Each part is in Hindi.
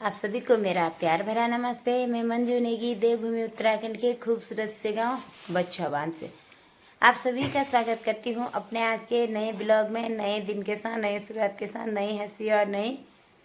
आप सभी को मेरा प्यार भरा नमस्ते। मैं मंजू नेगी देवभूमि उत्तराखंड के खूबसूरत से गांव बच्छवान से आप सभी का स्वागत करती हूं अपने आज के नए ब्लॉग में, नए दिन के साथ, नए शुरुआत के साथ, नई हंसी और नई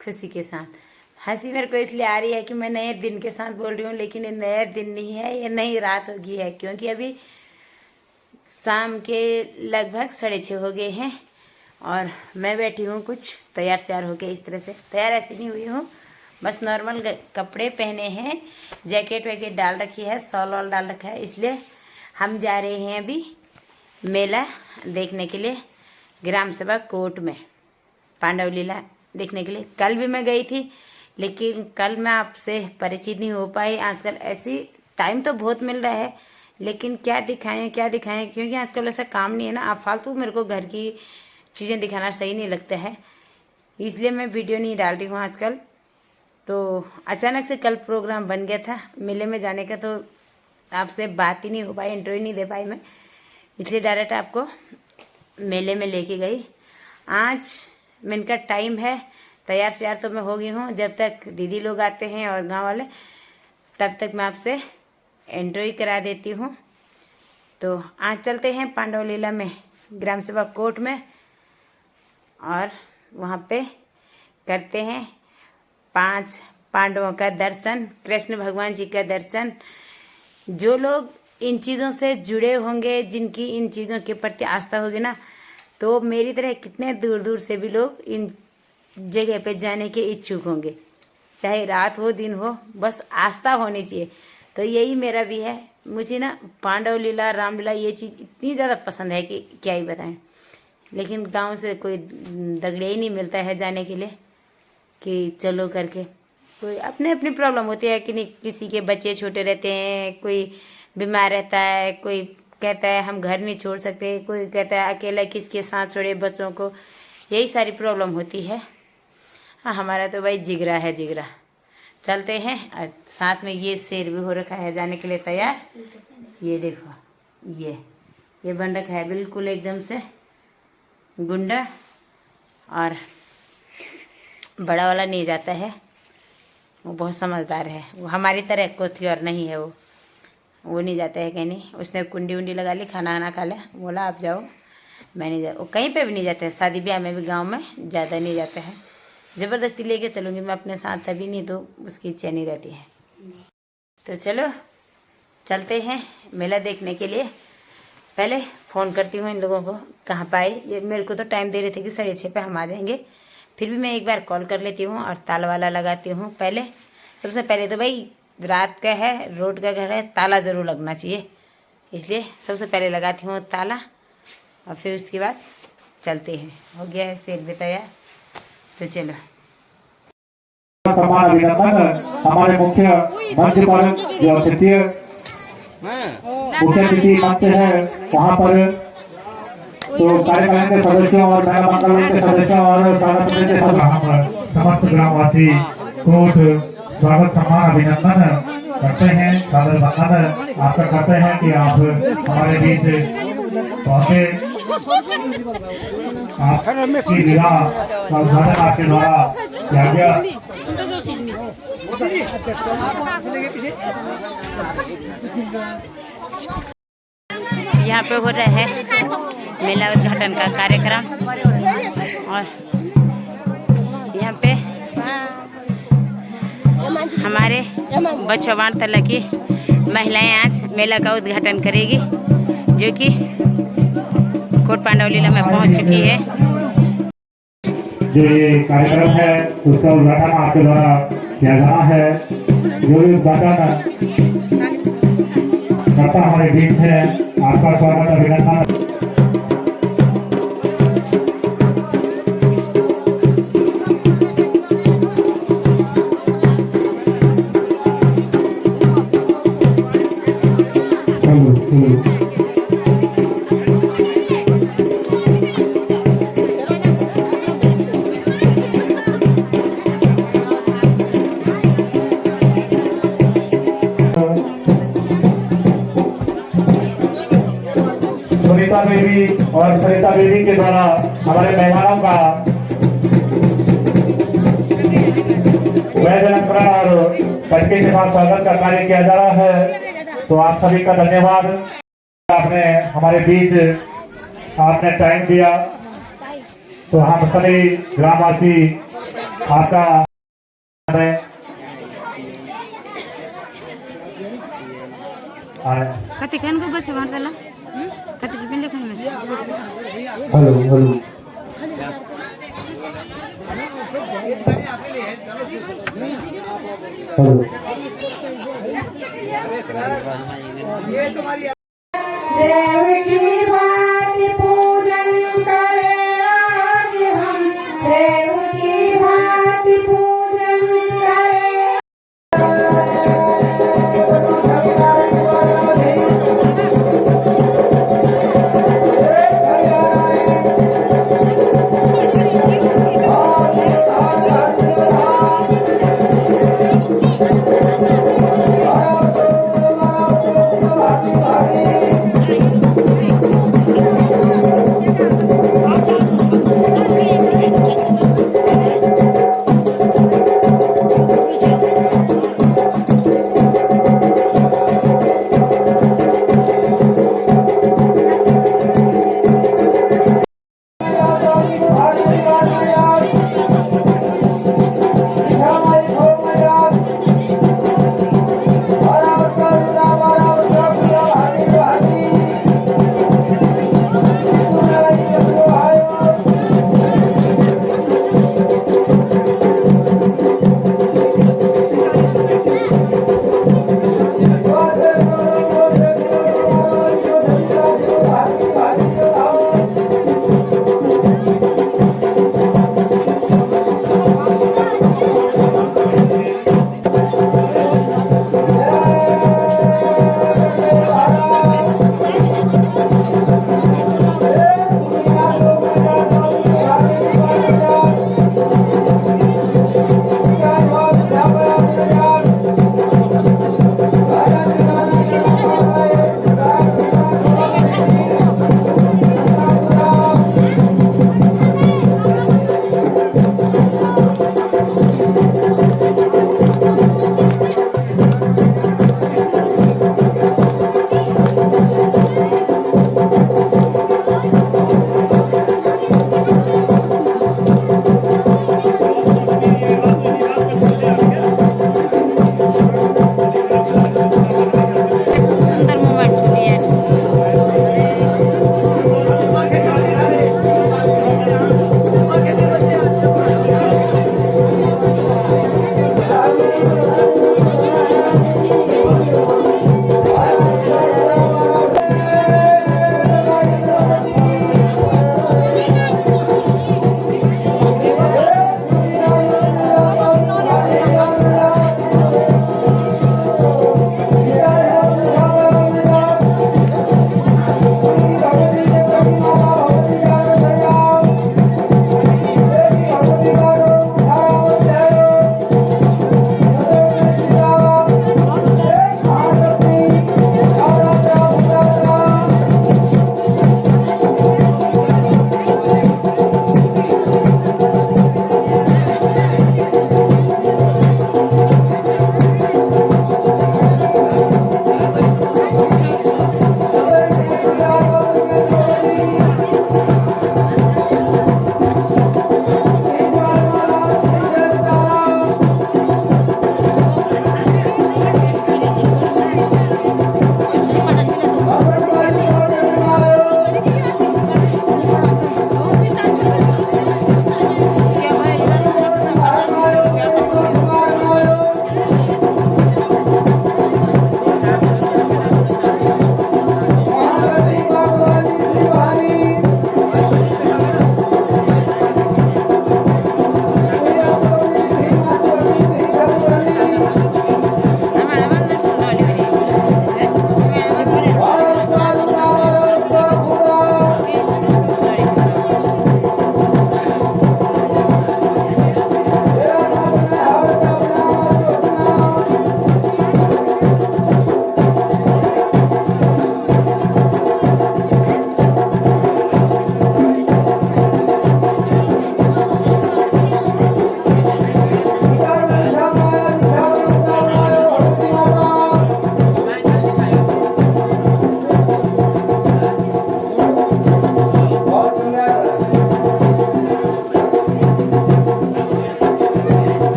खुशी के साथ। हंसी मेरे को इसलिए आ रही है कि मैं नए दिन के साथ बोल रही हूँ, लेकिन ये नया दिन नहीं है, ये नई रात हो गई है, क्योंकि अभी शाम के लगभग 6:30 हो गए हैं और मैं बैठी हूँ कुछ तैयार श्यार होके। इस तरह से तैयार ऐसी नहीं हुई हूँ, बस नॉर्मल कपड़े पहने हैं, जैकेट वैकेट डाल रखी है, शॉल वॉल डाल रखा है। इसलिए हम जा रहे हैं अभी मेला देखने के लिए ग्राम सभा कोट में, पांडव लीला देखने के लिए। कल भी मैं गई थी, लेकिन कल मैं आपसे परिचित नहीं हो पाई। आजकल ऐसी टाइम तो बहुत मिल रहा है, लेकिन क्या दिखाएं क्योंकि आजकल ऐसा काम नहीं है ना। आप फालतू मेरे को घर की चीज़ें दिखाना सही नहीं लगता है, इसलिए मैं वीडियो नहीं डाल रही हूँ आजकल। तो अचानक से कल प्रोग्राम बन गया था मेले में जाने का, तो आपसे बात ही नहीं हो पाई, इंटरव्यू नहीं दे पाई मैं, इसलिए डायरेक्ट आपको मेले में लेके गई। आज मेन का टाइम है, तैयार श्यार तो मैं हो गई हूँ। जब तक दीदी लोग आते हैं और गांव वाले, तब तक मैं आपसे इंटरव्यू करा देती हूँ। तो आज चलते हैं पांडव लीला में, ग्राम सभा कोट में, और वहाँ पे करते हैं 5 पांडवों का दर्शन, कृष्ण भगवान जी का दर्शन। जो लोग इन चीज़ों से जुड़े होंगे, जिनकी इन चीज़ों के प्रति आस्था होगी ना, तो मेरी तरह कितने दूर दूर से भी लोग इन जगह पे जाने के इच्छुक होंगे। चाहे रात हो दिन हो, बस आस्था होनी चाहिए। तो यही मेरा भी है। मुझे ना पांडव लीला, रामलीला, ये चीज़ इतनी ज़्यादा पसंद है कि क्या ही बताएं। लेकिन गांव से कोई दगड़े ही नहीं मिलता है जाने के लिए कि चलो करके। कोई अपने अपनी प्रॉब्लम होती है कि नहीं, किसी के बच्चे छोटे रहते हैं, कोई बीमार रहता है, कोई कहता है हम घर नहीं छोड़ सकते, कोई कहता है अकेला किसके साथ छोड़े बच्चों को। यही सारी प्रॉब्लम होती है। हाँ, हमारा तो भाई जिगरा है, जिगरा। चलते हैं। और साथ में ये शेर भी हो रखा है जाने के लिए तैयार। ये देखो, ये बन रखा है बिल्कुल एकदम से गुंडा, और बड़ा वाला नहीं जाता है, वो बहुत समझदार है। वो हमारी तरह कोथी और नहीं है, वो नहीं जाता है कहीं नहीं। उसने कुंडी उंडी लगा ली, खाना वाना खा लिया, बोला आप जाओ, मैं नहीं जा। वो कहीं पे भी नहीं जाता है, शादी ब्याह में भी गांव में ज़्यादा नहीं जाता है। ज़बरदस्ती लेके चलूँगी मैं अपने साथ, तभी नहीं तो उसकी इच्छा नहीं रहती है। तो चलो चलते हैं मेला देखने के लिए। पहले फ़ोन करती हूँ इन लोगों को, कहाँ पाए। ये मेरे को तो टाइम दे रहे थे कि 6:30 पे हम आ जाएंगे, फिर भी मैं एक बार कॉल कर लेती हूँ और ताला वाला लगाती हूँ। पहले सबसे पहले तो भाई रात का है, रोड का घर है, ताला ज़रूर लगना चाहिए, इसलिए सबसे पहले लगाती हूँ ताला, और फिर उसके बाद चलते हैं। हो गया है शेर भी तैयार, तो चलो। सम्मान अभिनंदन हमारे मुख्य मंच पर जो अतिथि मंच है वहाँ पर, तो कार्यक्रम के सदस्यों और मेला मंडल के सदस्यों और समस्त ग्रामवासी कोट स्वागत सम्मान अभिनंदन करते हैं, सादर वंदन आपका करते हैं कि आप हमारे बीच पहुँचे। आपकी विवाह का उद्घाटन आपके द्वारा किया गया। यहाँ पे हो रहा है मेला उद्घाटन का कार्यक्रम, और यहाँ पे हमारे बच्छवान तला की महिलाएं आज मेला का उद्घाटन करेगी, जो कि कोट पांडव लीला में पहुंच चुकी है। जो ये कार्यक्रम है उसका उद्घाटन आपके द्वारा किया जाना है। जो भी उद्घाटन करता हमारे बीच है, आपका स्वागत अभिनंदन। सुनीता देवी और सरिता देवी के द्वारा हमारे मेहमानों का वैध पटके के साथ स्वागत का कार्य किया जा रहा है। तो आप सभी का धन्यवाद, आपने हमारे बीच आपने टाइम दिया। तो हम सभी ग्रामवासी आपका कति खान को बच्चे मारता कति रुपये लेखन में हेलो हेलो देव की